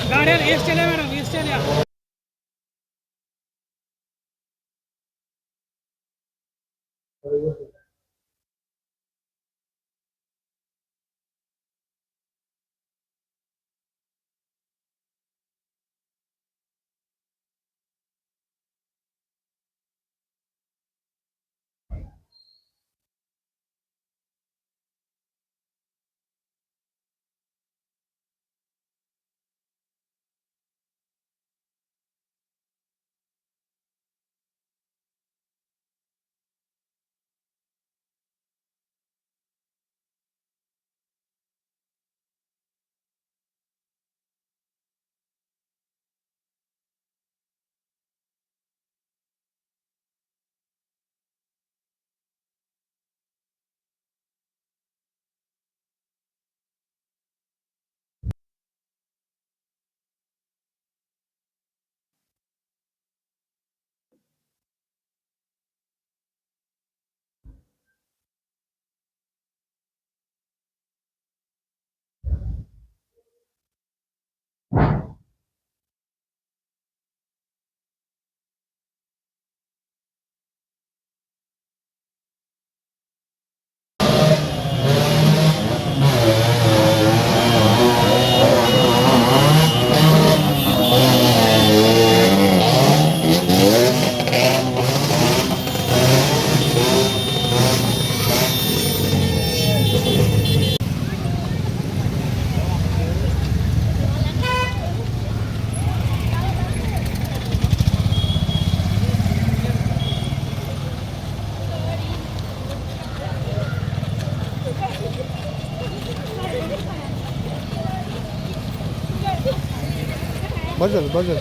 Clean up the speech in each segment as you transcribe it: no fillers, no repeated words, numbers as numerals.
गाड्या एस चल्या madam, S चल्या. बदल बदल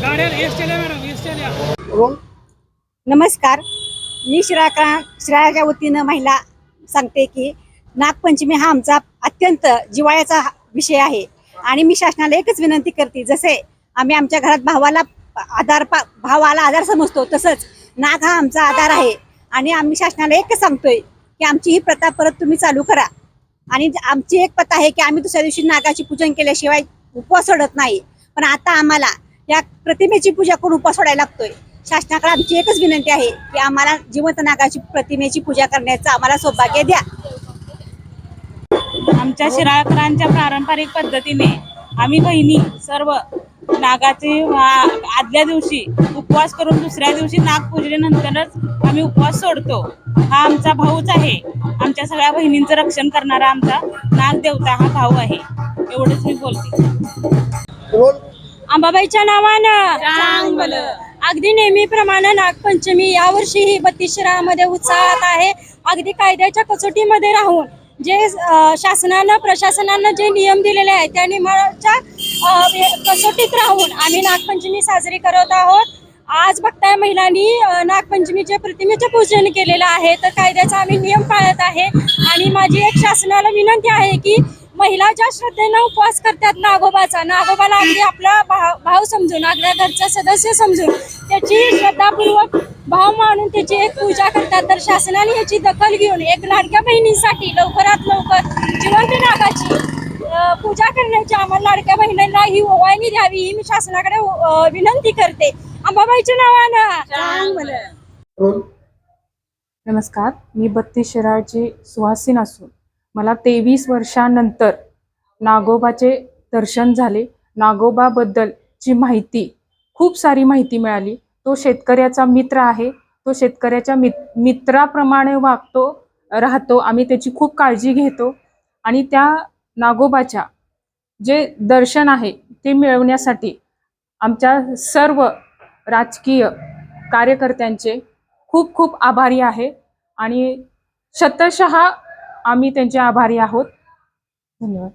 गाड्या एस चल्या मॅडम, एस चल्या. नमस्कार. मी श्रेयाच्या वतीनं महिला सांगते की नागपंचमी हा आमचा अत्यंत जिव्हाळ्याचा विषय आहे आणि मी शासनाला एकच विनंती करते, जसे आम्ही आमच्या घरात भावाला आधार समजतो तसंच नाग हा आमचा आधार आहे आणि आम्ही शासनाला एकच सांगतोय की आमची ही प्रथा परत तुम्ही चालू करा. आणि आमची एक प्रथा आहे की आम्ही दुसऱ्या दिवशी नागाची पूजन केल्याशिवाय उपवास सोडत नाही, पण आता आम्हाला या प्रतिमेची पूजा करून उपवास सोडायला लागतोय. शासनाकडे आमची एकच विनंती आहे की आम्हाला जिवंत नागाची प्रतिमेची पूजा करण्याचं आम्हाला सौभाग्य द्या. आमच्या शिराळकरांच्या पारंपरिक पद्धतीने आम्ही बहिणी सर्व नागाचे आदल्या दिवशी उपवास करून दुसऱ्या दिवशी नाग पूजल्यानंतरच आम्ही उपवास सोडतो. हा आमचा भाऊच आहे. आमच्या सगळ्या बहिणींचं रक्षण करणारा आमचा नाग देवता हा भाऊ आहे. एवढंच मी बोलते. अंबाबाईच्या नावानं अगदी नेहमीप्रमाणे नागपंचमी यावर्षीही 32 शिराळमध्ये उत्साहात आहे. अगदी कायद्याच्या कसोटीमध्ये राहून जे शासनानं प्रशासनानं जे नियम दिलेले आहेत त्या नियमाच्या कसोटीत राहून आम्ही नागपंचमी साजरी करत आहोत. आज बघताय महिलांनी नागपंचमीच्या प्रतिमेचे पूजन केलेलं आहे, तर कायद्याचा आम्ही नियम पाळत आहे. आणि माझी एक शासनाला विनंती आहे की महिला ज्या श्रद्धेनं उपवास करतात नागोबाला अगदी आपला भाव समजून, आपल्या घरचा सदस्य समजून त्याची श्रद्धापूर्वक भाव मानून त्याची एक पूजा करतात, तर शासनाने याची दखल घेऊन एक लाडक्या बहिणींसाठी लवकरात लवकर जिवंत नागाची पूजा करण्याची आम्हाला लाडक्या बहिणींना ही ओवाळणी द्यावी ही मी शासनाकडे विनंती करते. अंबाबाईच्या नावानं. नमस्कार. मी 32 शिराळची सुहासिन असून मला 23 वर्षांनंतर नागोबाचे दर्शन झाले. नागोबाबद्दलची माहिती खूप सारी माहिती मिळाली. तो शेतकऱ्याचा मित्र आहे. तो शेतकऱ्याच्या मित्राप्रमाणे राहतो. आम्ही त्याची खूप काळजी घेतो आणि त्या नागोबाच्या जे दर्शन आहे ते मिळवण्यासाठी आमच्या सर्व राजकीय कार्यकर्त्यांचे खूप खूप आभारी आहे. आणि शतशः आम्ही त्यांचे आभारी आहोत. धन्यवाद.